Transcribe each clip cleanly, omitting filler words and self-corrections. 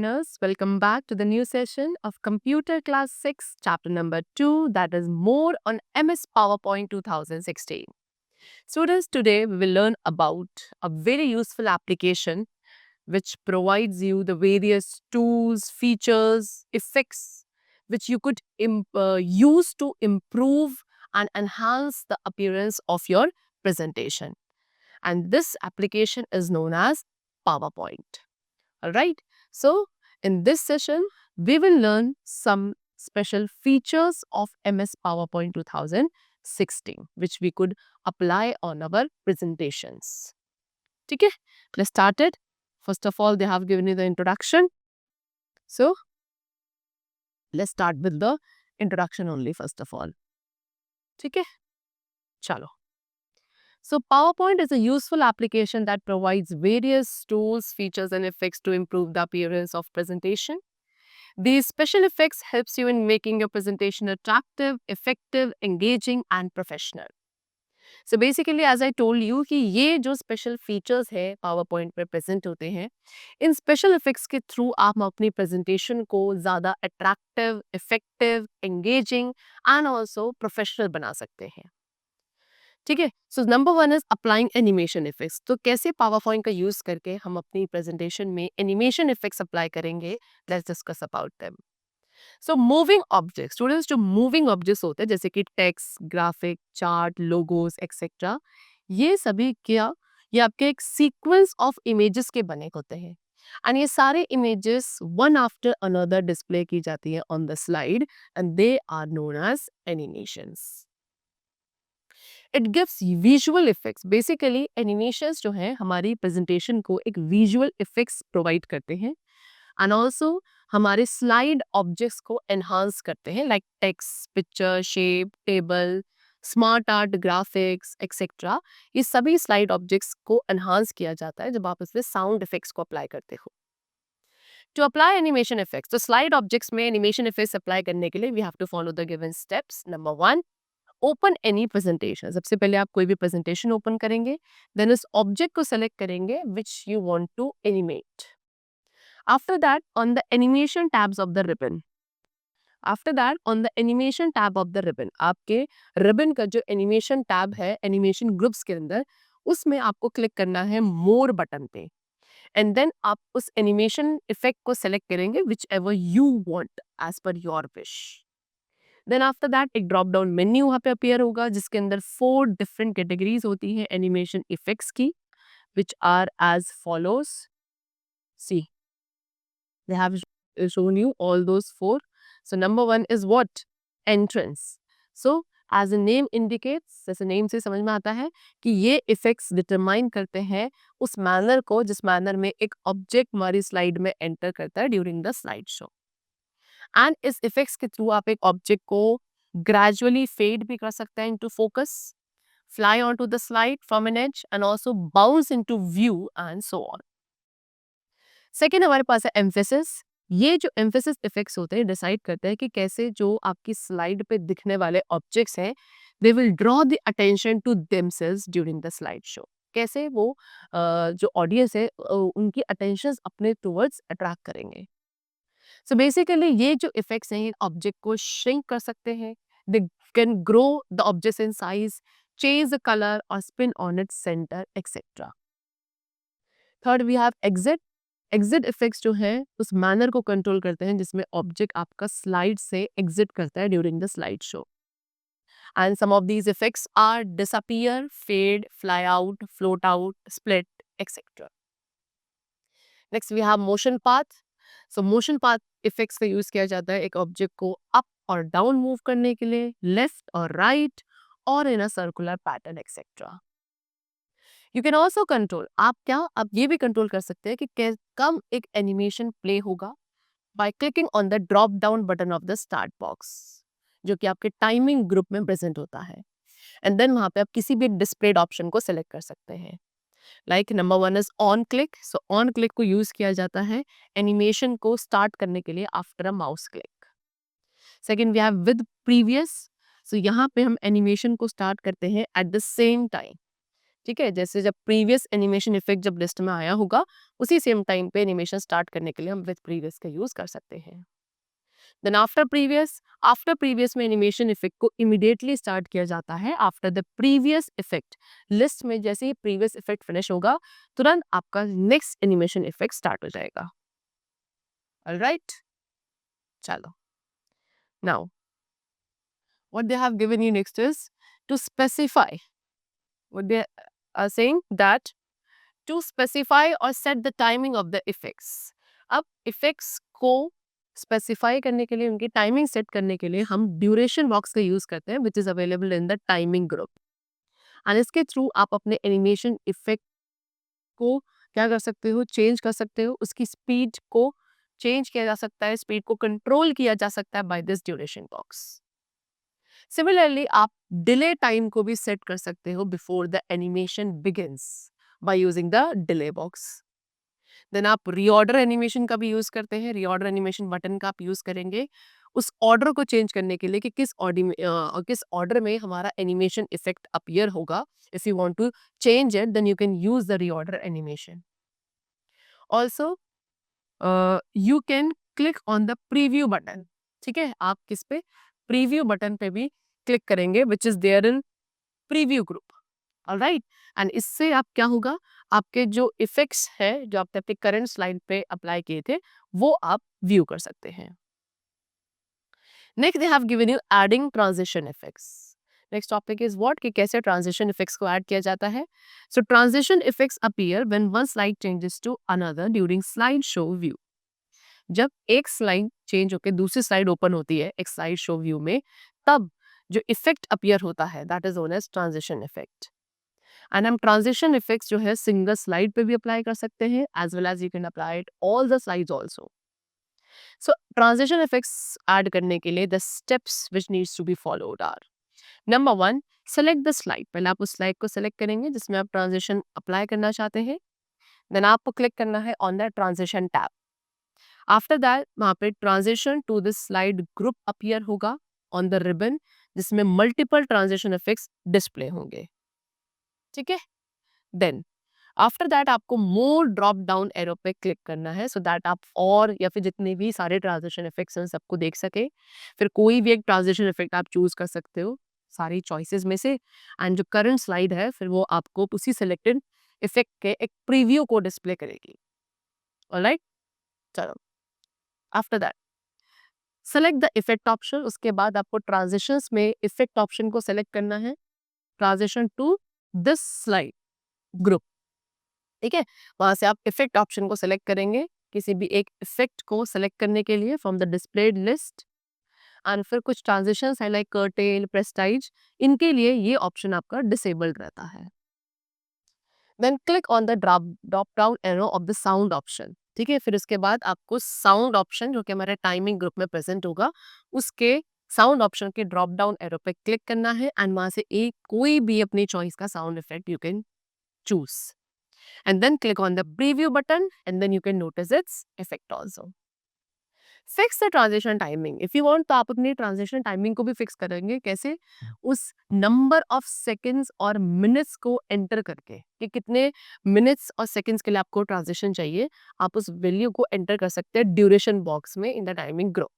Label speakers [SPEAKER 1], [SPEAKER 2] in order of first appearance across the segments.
[SPEAKER 1] learners. Welcome back to the new session of Computer Class 6, chapter number 2, that is more on MS PowerPoint 2016. Students, today we will learn about a very useful application which provides you the various tools, features, effects which you could use to improve and enhance the appearance of your presentation. And this application is known as PowerPoint. Alright, so in this session, we will learn some special features of MS PowerPoint 2016, which we could apply on our presentations. Okay, let's start it. First of all, they have given you the introduction. So, let's start with the introduction only first of all. Okay, chalo. So, PowerPoint is a useful application that provides various tools, features and effects to improve the appearance of presentation. These special effects helps you in making your presentation attractive, effective, engaging and professional. So basically as I told you कि ये जो special features है PowerPoint पे present होते हैं, इन special effects के through आप अपनी presentation को ज़्यादा attractive, effective, engaging and also professional बना सकते हैं. ठीक है, so number 1 is applying animation effects. तो कैसे पावर पॉइंट का यूज करके हम अपनी प्रेजेंटेशन में एनिमेशन इफेक्ट्स अप्लाई करेंगे, let's discuss about them. So moving objects, students जो मूविंग ऑब्जेक्ट्स होते हैं जैसे कि text, graphic, chart, logos etcetera, ये सभी क्या ये आपके एक सीक्वेंस ऑफ इमेजेस के बने होते हैं एंड ये सारे images one after another display की जाती है on the slide and they are known as animations. It gives visual effects. Basically animations जो है हमारी प्रेजेंटेशन को एक विजुअल इफेक्ट्स प्रोवाइड करते हैं एंड ऑल्सो हमारे स्लाइड ऑब्जेक्ट्स को एनहांस करते हैं like text, picture, shape, table, smart art, graphics etcetera. ये सभी स्लाइड ऑब्जेक्ट्स को एनहांस किया जाता है जब आप इसमें साउंड इफेक्ट्स को अप्लाई करते हो. टू अप्लाई एनिमेशन इफेक्ट्स, तो स्लाइड ऑब्जेक्ट्स में एनिमेशन इफेक्ट्स अप्लाई करने के लिए we have to follow the given steps. Number 1, open any presentation. सबसे पहले आप कोई भी प्रेजेंटेशन ओपन करेंगे, देन उस ऑब्जेक्ट को सेलेक्ट करेंगे which you want to animate. After that on the animation tabs of the ribbon, आपके रिबन का जो एनिमेशन टैब है एनिमेशन ग्रुप्स के अंदर, उसमें आपको क्लिक करना है मोर बटन पे एंड देन आप उस एनिमेशन इफेक्ट को सेलेक्ट करेंगे whichever you want as per your wish. Then after that एक ड्रॉप डाउन मेन्यू वहाँ पे अपियर होगा जिसके अंदर 4 डिफरेंट कैटेगरीज होती हैं एनिमेशन इफेक्ट्स की, which are as follows. See, they have shown you all those 4. So number 1 is what? Entrance. So as the name indicates, जैसे नेम से समझ में आता है कि ये इफेक्ट्स डिटरमाइन करते हैं उस मैनर को जिस मैनर में एक ऑब्जेक्ट हमारी स्लाइड में एंटर करता है during the slide show. And इस इफेक्ट्स के थ्रू आप एक ऑब्जेक्ट को ग्रेजुअली फेड भी कर सकते हैं into focus, fly on to the slide from an edge and also bounce into view and so on. Second हमारे पास है एम्फेसिस. ये जो एम्फेसिस इफेक्ट्स होते हैं डिसाइड करते हैं कि कैसे जो आपकी स्लाइड पे दिखने वाले ऑब्जेक्ट्स हैं they will draw the attention to themselves during the slide show. कैसे वो जो ऑडियंस है उनकी अटेंशन अपने टुवर्ड्स अट्रैक्ट करेंगे. सो बेसिकली ये जो इफेक्ट्स हैं ऑब्जेक्ट को श्रिंक कर सकते हैं, they can grow the object in size, change the colour और spin on its centre etcetera. Third we have exit. Exit effects जो है उस मैनर को कंट्रोल करते हैं जिसमें ऑब्जेक्ट आपका स्लाइड से एग्जिट करता है during the slide show. And some of these effects are disappear, fade, fly out, float out, split etcetera. Next we have motion path. So motion path effects का use किया जाता है एक object को up और down move करने के लिए, लेफ्ट और राइट और in a circular pattern etcetera. You can also control, आप ये भी कंट्रोल कर सकते हैं कि कब एक एनिमेशन प्ले होगा by clicking on the drop down button of the start box जो कि आपके टाइमिंग ग्रुप में प्रेजेंट होता है. एंड देन वहां पे आप किसी भी डिस्प्लेड ऑप्शन को सिलेक्ट कर सकते हैं. Like number 1 is on click. So on click को यूज किया जाता है एनिमेशन को स्टार्ट करने के लिए after a mouse click. Second we have with previous. So यहाँ पे हम एनिमेशन को स्टार्ट करते हैं एट द सेम टाइम. ठीक है, जैसे जब प्रीवियस एनिमेशन इफेक्ट जब लिस्ट में आया होगा, उसी सेम टाइम पे एनिमेशन स्टार्ट करने के लिए हम विद प्रीवियस का यूज कर सकते हैं। देन आफ्टर प्रीवियस में एनिमेशन इफेक्ट को इमीडिएटली स्टार्ट किया जाता है after the previous effect. List में जैसे ही प्रीवियस इफेक्ट फिनिश होगा, तुरंत आपका नेक्स्ट एनिमेशन इफेक्ट स्टार्ट हो जाएगा। ऑलराइट, चलो, now what they have given you next is to specify. What they are saying that to specify or set the timing of the effects. अब effects को specify करने के लिए, उनकी timing set करने के लिए हम ड्यूरेशन बॉक्स का यूज करते हैं which is available in the timing group. And इसके थ्रू आप अपने एनिमेशन इफेक्ट को क्या कर सकते हो, चेंज कर सकते हो, उसकी स्पीड को चेंज किया जा सकता है, स्पीड को कंट्रोल किया जा सकता है by this duration box. Similarly आप डिले टाइम को भी सेट कर सकते हो before the animation begins by using the delay box. Then आप रीऑर्डर एनिमेशन का भी यूज करते हैं। रीऑर्डर एनिमेशन बटन का आप यूज करेंगे उस ऑर्डर को चेंज करने के लिए कि किस ऑर्डर में हमारा एनिमेशन इफेक्ट अपीयर होगा। If you want to change it then you can use the reorder animation. Also you can click on the preview button. ठीक है, आप किस पे, प्रीव्यू बटन पे भी क्लिक करेंगे which is there in preview group. Alright, and इससे आप क्या होगा, आपके जो इफेक्ट्स है जो आपने अपने करंट स्लाइड पे अप्लाई किए थे वो आप व्यू कर सकते हैं। Next they have given you adding transition effects. Next topic is what, कि कैसे ट्रांजिशन इफेक्ट्स को ऐड किया जाता है। So transition effects appear when one slide changes to another during slide show view. जब एक स्लाइड चेंज होकर दूसरी स्लाइड ओपन होती है एक स्लाइड शो व्यू में, तब जो इफेक्ट अपीयर होता है that is known as transition effect. And हम ट्रांजिशन इफेक्ट्स जो है सिंगल स्लाइड पे भी अप्लाई कर सकते हैं as well as you can apply it all the slides also. So transition effects add करने के लिए the steps which needs to be followed are, number 1, select the slide. पहले आप उस स्लाइड को सेलेक्ट करेंगे जिसमें आप ट्रांजिशन अप्लाई करना चाहते हैं। देन आपको क्लिक करना है on the transition tab. After that वहाँ पे transition to this slide group appear होगा ऑन द रिबन, जिसमें मल्टीपल ट्रांजिशन इफेक्ट्स डिस्प्ले होंगे। ठीक है, देन आफ्टर दैट आपको मोर ड्रॉप डाउन एरो पे क्लिक करना है सो दैट आप और या फिर जितने भी सारे ट्रांजिशन इफेक्ट्स हैं सबको देख सके। फिर कोई भी एक ट्रांजिशन इफेक्ट आप चूज कर सकते हो सारी चॉइसेस में से, एंड जो करंट स्लाइड है फिर वो आपको उसी सिलेक्टेड इफेक्ट के एक प्रीव्यू को डिस्प्ले करेगी। ऑलराइट, चलो, after that select the effect option. उसके बाद आपको ट्रांजिशंस में इफेक्ट ऑप्शन को सेलेक्ट करना है, transition to this slide group. ठीक है, वहां से आप इफेक्ट ऑप्शन को सेलेक्ट करेंगे किसी भी एक इफेक्ट को सेलेक्ट करने के लिए from the displayed list, and फिर कुछ ट्रांजिशंस है लाइक कर्टेल, प्रेस्टाइज, इनके लिए ये ऑप्शन आपका डिसेबल्ड रहता है। Then click on the drop down arrow of the sound option. ठीक है, फिर उसके बाद आपको साउंड ऑप्शन जो कि हमारे टाइमिंग ग्रुप में प्रेजेंट होगा उसके साउंड ऑप्शन के ड्रॉप डाउन एरो पे क्लिक करना है, एंड वहां से एक कोई भी अपनी चॉइस का sound effect you can choose, and then click on the preview button and then you can notice its effect also. Fix the transition timing if you want, तो आप अपनी transition timing को भी fix करेंगे कैसे, उस number of seconds और minutes को enter करके कि कितने minutes और seconds के लिए आपको transition चाहिए, आप उस value को enter कर सकते हैं duration box में in the timing group,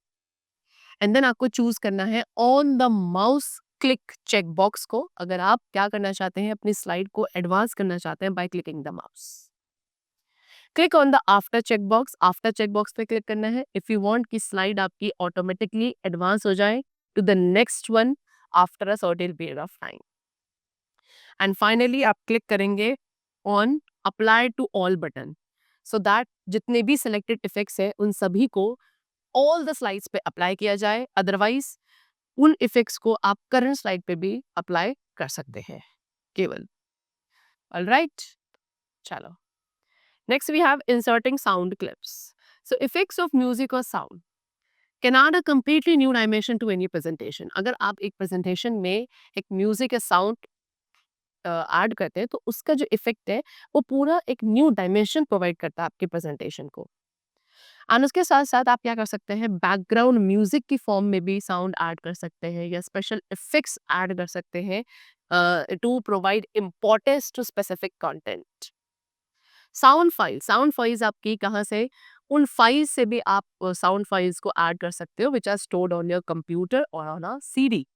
[SPEAKER 1] and then आपको choose करना है on the mouse click check box को अगर आप क्या करना चाहते हैं अपनी स्लाइड को एडवांस करना चाहते हैं by clicking the mouse. Click on the after check box. After check box पे क्लिक करना है इफ यू वांट कि स्लाइड आपकी ऑटोमेटिकली एडवांस हो जाए to the next one after a certain period of time. And finally आप click करेंगे on apply to all button so that जितने भी सिलेक्टेड इफेक्ट्स है उन सभी को ऑल द स्लाइड्स पे अप्लाई किया जाए, अदरवाइज उन इफेक्ट्स को आप करंट स्लाइड पे भी अप्लाई कर सकते हैं केवल। ऑलराइट, चलो, next we have inserting sound clips. So effects of music और sound can add a completely new dimension to any presentation. अगर आप एक प्रेजेंटेशन में एक म्यूजिक या साउंड ऐड करते हैं तो उसका जो इफेक्ट है वो पूरा एक न्यू डायमेंशन प्रोवाइड करता है आपके प्रेजेंटेशन को। एंड उसके साथ साथ आप क्या कर सकते हैं, बैकग्राउंड म्यूजिक की फॉर्म में भी साउंड ऐड कर सकते हैं या स्पेशल इफेक्ट्स ऐड कर सकते हैं to provide importance to specific content. Sound files आपकी कहाँ से, उन फाइल्स से भी आप साउंड फाइल्स को ऐड कर सकते हो which are stored on your computer और on a CD.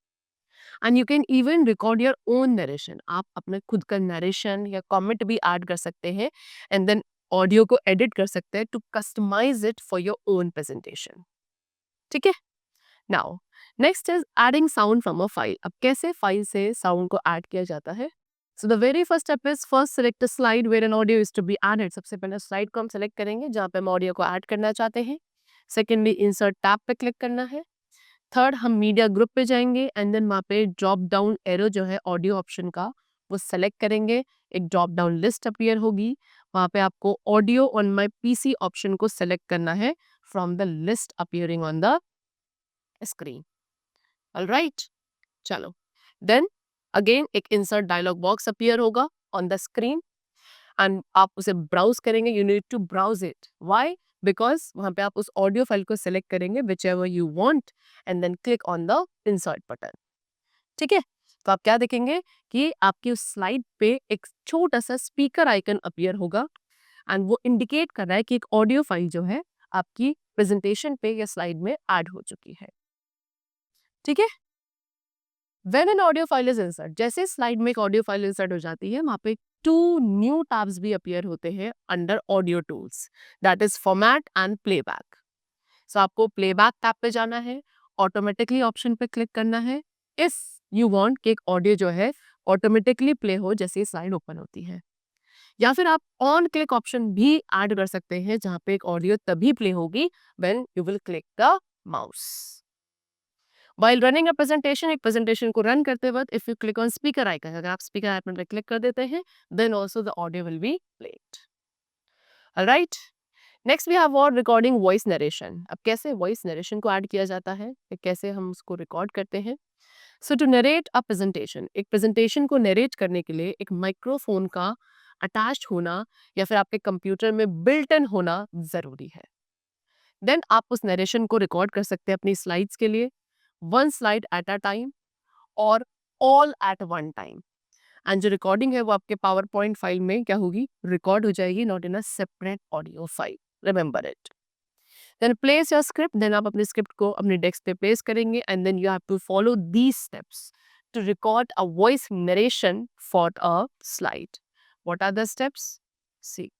[SPEAKER 1] And you can even record your own narration, आप अपने खुद का नरेशन या कमेंट भी ऐड कर सकते हैं एंड देन ऑडियो को एडिट कर सकते हैं to customize it for your own presentation. ठीक है, now next is adding sound from a file. अब कैसे फाइल से साउंड को ऐड किया जाता है? So the very first step is first select a slide where an audio is to be added. सबसे पहले स्लाइड को हम सेलेक्ट करेंगे जहाँ पे हम ऑडियो को ऐड करना चाहते हैं। सेकेंडली इंसर्ट टैब पे क्लिक करना है। थर्ड हम मीडिया ग्रुप पे जाएंगे एंड देन वहाँ पे ड्रॉप डाउन एरो जो है ऑडियो ऑप्शन का वो सेलेक्ट करेंगे। एक ड्रॉप डाउन लिस्ट अपीयर होगी, वहाँ पे आपको audio on my PC option को सेलेक्ट करना है from the list appearing on the screen. Alright, चलो देन अगेन एक इंसर्ट डायलॉग बॉक्स अपीयर होगा ऑन द स्क्रीन एंड आप उसे ब्राउज करेंगे। You need to browse it, why? Because वहां पे आप उस ऑडियो फाइल को सेलेक्ट करेंगे whichever you want and then click on the insert button. ठीक है, तो आप क्या देखेंगे कि आपकी उस स्लाइड पे एक छोटा सा स्पीकर आइकन अपीयर होगा एंड वो इंडिकेट कर रहा है कि एक ऑडियो फाइल जो है आपकी प्रेजेंटेशन पे या स्लाइड में ऐड हो चुकी है। ठीक है, when an audio file is insert, जैसे स्लाइड में एक ऑडियो फाइल इंसर्ट हो जाती है वहां पे टू न्यू टैब्स भी अपीयर होते हैं under audio tools, that is format and playback. So आपको प्लेबैक टैब पे जाना है, ऑटोमेटिकली ऑप्शन पे क्लिक करना है इफ यू वांट कि एक ऑडियो जो है ऑटोमेटिकली प्ले हो जैसे स्लाइड ओपन होती है। या फिर आप ऑन क्लिक ऑप्शन भी ऐड कर सकते हैं जहां पे एक ऑडियो तभी प्ले होगी when you will click the mouse. While running a presentation, एक presentation को run करते वक्त if you click on speaker icon, अगर आप speaker icon पे क्लिक कर देते हैं then also the audio will be played. Alright. Next we have what recording voice narration. अब कैसे voice narration को ऐड किया जाता है, कैसे हम उसको रिकॉर्ड करते हैं? So to narrate a presentation, एक presentation को narrate करने के लिए एक माइक्रोफोन का अटैच्ड होना या फिर आपके कंप्यूटर में बिल्ट इन होना जरूरी है। देन आप उस नरेशन को रिकॉर्ड कर सकते हैं अपनी स्लाइड्स के लिए, one slide at a time और all at one time. And जो रिकॉर्डिंग है वो आपके पावर पॉइंट फाइल में क्या होगी, रिकॉर्ड हो जाएगी, not in a separate audio file, remember it. Then place your script, then आप अपने स्क्रिप्ट को अपने डेस्क पे प्लेस करेंगे and then you have to follow these steps to record a voice narration for a slide. What are the steps? See,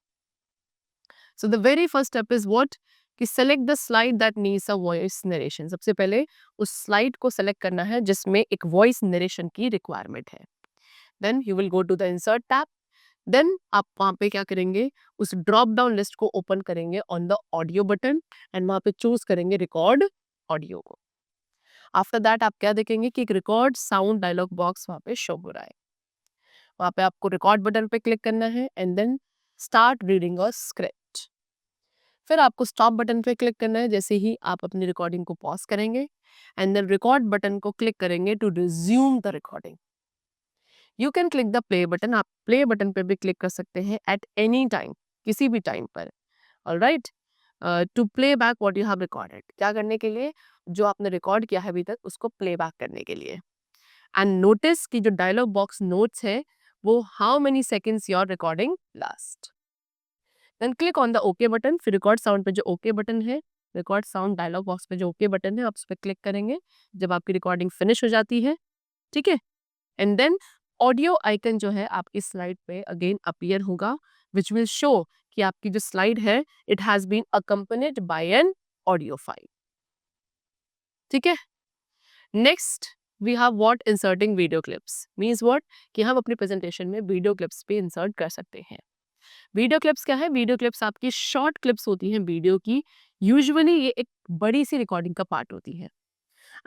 [SPEAKER 1] so the very first step is what, कि select the slide that needs a voice narration. सबसे पहले उस slide को select करना है जिसमें एक voice narration की रिक्वायरमेंट है। Then you will go to the insert tab, then आप वहाँ पे क्या करेंगे, उस ड्रॉप डाउन लिस्ट को ओपन करेंगे on the audio button and वहाँ पे चूज करेंगे रिकॉर्ड ऑडियो को। आफ्टर दैट आप क्या देखेंगे कि एक रिकॉर्ड साउंड डायलॉग बॉक्स वहाँ पे शो हो रहा है, वहाँ पे आपको रिकॉर्ड बटन पे क्लिक करना है and then start reading a script. फिर आपको स्टॉप बटन पे क्लिक करना है जैसे ही आप अपनी रिकॉर्डिंग को पॉज करेंगे एंड देन रिकॉर्ड बटन को क्लिक करेंगे to resume the recording. You can click the play button, आप प्ले बटन पे भी क्लिक कर सकते हैं एट एनी टाइम, किसी भी टाइम पर। Alright, to play back what you have recorded, क्या करने के लिए, जो आपने रिकॉर्ड किया है अभी तक उसको प्ले बैक करने के लिए। एंड नोटिस कि जो डायलॉग बॉक्स नोट्स है वो how many seconds your recording last. Then click on the okay button, फिर रिकॉर्ड साउंड पे जो ओके बटन है, रिकॉर्ड साउंड डायलॉग बॉक्स पे जो ओके बटन है आप उस पर क्लिक करेंगे जब आपकी रिकॉर्डिंग फिनिश हो जाती है। ठीक है, एंड देन ऑडियो आइकन जो है आपकी स्लाइड पे अगेन अपीयर होगा विच विल शो कि आपकी जो स्लाइड है it has been accompanied by an audio file. ठीक है, next we have what, inserting video clips. Means what, कि हम अपनी प्रेजेंटेशन में वीडियो क्लिप्स भी इंसर्ट कर सकते हैं। वीडियो क्लिप्स क्या है, वीडियो क्लिप्स आपकी शॉर्ट क्लिप्स होती हैं वीडियो की, यूजुअली ये एक बड़ी सी रिकॉर्डिंग का पार्ट होती है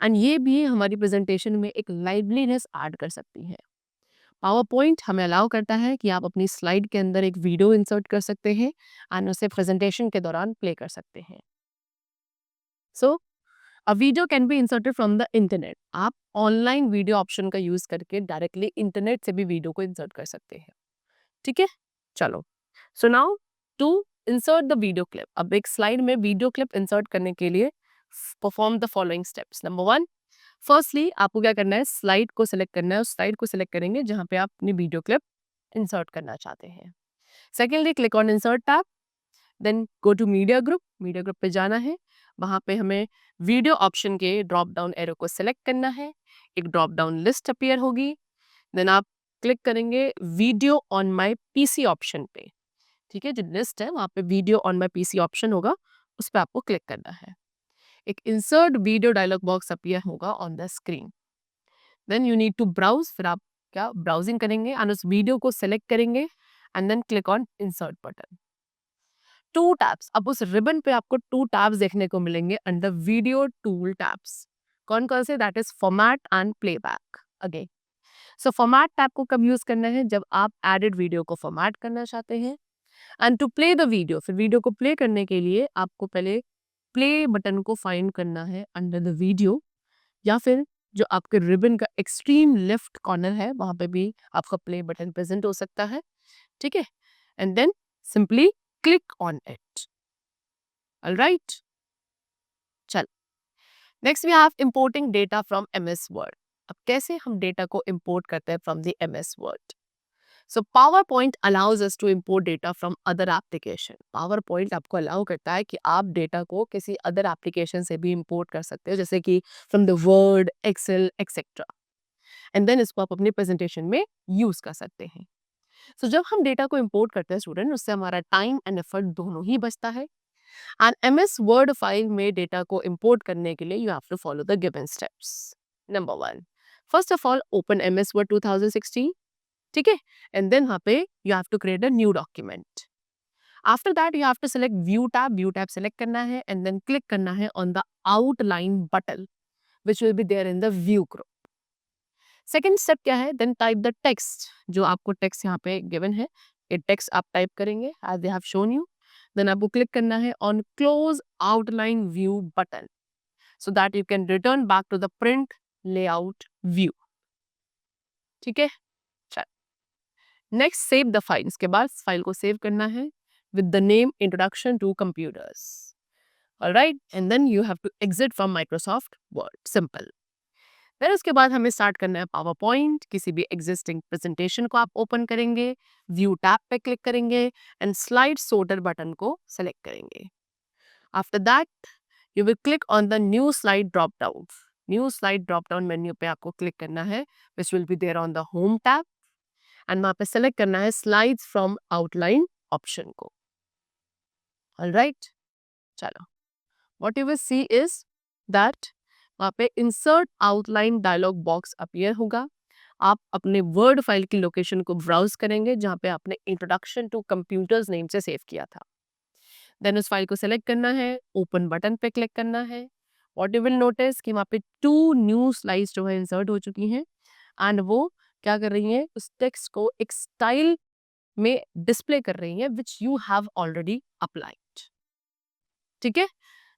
[SPEAKER 1] एंड ये भी हमारी प्रेजेंटेशन में एक लाइवलीनेस ऐड कर सकती है। पावर पॉइंट हमें अलाउ करता है कि आप अपनी स्लाइड के अंदर एक वीडियो इंसर्ट कर सकते हैं एंड उसे प्रेजेंटेशन के दौरान प्ले कर सकते हैं। So a video can be inserted from the internet, आप ऑनलाइन वीडियो ऑप्शन का यूज करके डायरेक्टली इंटरनेट से भी वीडियो को इंसर्ट कर सकते हैं। ठीक है, चलो, so now to insert the video clip. अब एक स्लाइड में वीडियो क्लिप इंसर्ट करने के लिए perform the following steps. Number 1, firstly आपको क्या करना है, स्लाइड को सिलेक्ट करना है. उस स्लाइड को सिलेक्ट करेंगे जहां पे आप अपनी वीडियो क्लिप इंसर्ट करना चाहते हैं. Secondly, click on insert tab. Then go to media group. Media group पे जाना है. वहां पे हमें वीडियो ऑप्शन के ड्रॉप डाउन एरो को सिलेक्ट करना है. एक ड्रॉप डाउन लिस्ट अपीयर होगी. देन आप क्लिक करेंगे video on my PC option पे. ठीक है, जो लिस्ट है वहां पे video on my PC option होगा, उस पर आपको क्लिक करना है. एक insert video dialogue box appear होगा on the screen. Then you need to browse. फिर आप क्या ब्राउजिंग करेंगे एंड उस वीडियो को सिलेक्ट करेंगे and then click on insert button. 2 tabs, अब उस रिबन पे आपको 2 टैब्स देखने को मिलेंगे अंडर वीडियो टूल टैब्स. कौन कौन से? That is format and playback. Again, so format tab को कब यूज करना है? जब आप एडिड वीडियो को फॉर्मेट करना चाहते हैं. And to play the video, फिर वीडियो को प्ले करने के लिए आपको पहले प्ले बटन को फाइंड करना है अंडर द वीडियो, या फिर जो आपके रिबन का एक्सट्रीम लेफ्ट कॉर्नर है वहां पे भी आपका प्ले बटन प्रेजेंट हो सकता है. ठीक है, and then simply click on it. Alright, चल next we have importing data from MS Word. अब कैसे हम डेटा को इंपोर्ट करते हैं from the MS Word? So PowerPoint allows us to import data from other application. PowerPoint आपको allow करता है कि आप डेटा को किसी अदर एप्लीकेशन से भी इंपोर्ट कर सकते हो, जैसे कि from the word, excel etcetera. And then इसको आप अपनी प्रेजेंटेशन में यूज कर सकते हैं. सो जब हम डेटा को इंपोर्ट करते हैं स्टूडेंट, उससे हमारा टाइम एंड एफर्ट दोनों ही बचता है. एंड एमएस वर्ड फाइल में डेटा को इंपोर्ट करने के लिए you have to follow the given steps. Number 1, first of all open MS word 2016. ठीक है, एंड देन वहां पे you have to create a new document. After that you have to select view tab. View tab select करना है and then click करना है on the outline button which will be there in the view group. Second step क्या है? Then type the text. जो आपको text यहाँ पे गिवन है, ये टेक्स्ट आप टाइप करेंगे as they have shown you. Then आपको क्लिक करना है on close outline view button so that you can return back to the print layout view. ठीक है, नेक्स्ट सेव द फाइल. इसके बाद फाइल को सेव करना है with the name introduction to computers. Alright, and then you have to exit from Microsoft word. Simple. फिर उसके बाद हमें स्टार्ट करना है पावर पॉइंट. किसी भी एग्जिस्टिंग प्रेजेंटेशन को आप ओपन करेंगे, व्यू टैब पे क्लिक करेंगे एंड स्लाइड सॉर्टर बटन को सेलेक्ट करेंगे. After that you will click on the new slide drop down. New slide drop down menu पे आपको क्लिक करना है which will be there on the home tab and वहां पे select करना है स्लाइड्स फ्रॉम आउटलाइन ऑप्शन को. Alright, चलो what you will see is that वहां पे insert outline dialog box appear होगा. आप अपने वर्ड फाइल की लोकेशन को ब्राउज करेंगे जहां पे आपने इंट्रोडक्शन टू कंप्यूटर्स नेम से सेव किया था. देन उस फाइल को सेलेक्ट करना है, ओपन बटन पे क्लिक करना है. व्हाट यू विल नोटिस कि वहां पे 2 न्यू स्लाइड्स जो है इंसर्ट हो चुकी हैं एंड वो क्या कर रही है, उस टेक्स्ट को एक स्टाइल में डिस्प्ले कर रही है which you have already applied. ठीक है,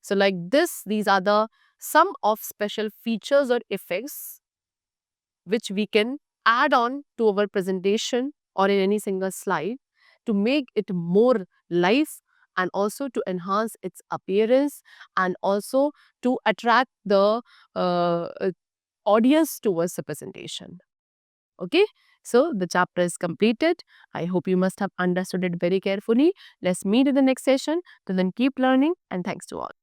[SPEAKER 1] so like this these are the some of special features और effects which we can add on to our presentation or in any single slide to make it more live and also to enhance its appearance and also to attract the audience towards the presentation. Okay, so the chapter is completed. I hope you must have understood it very carefully. Let's meet in the next session. Till then, keep learning and thanks to all.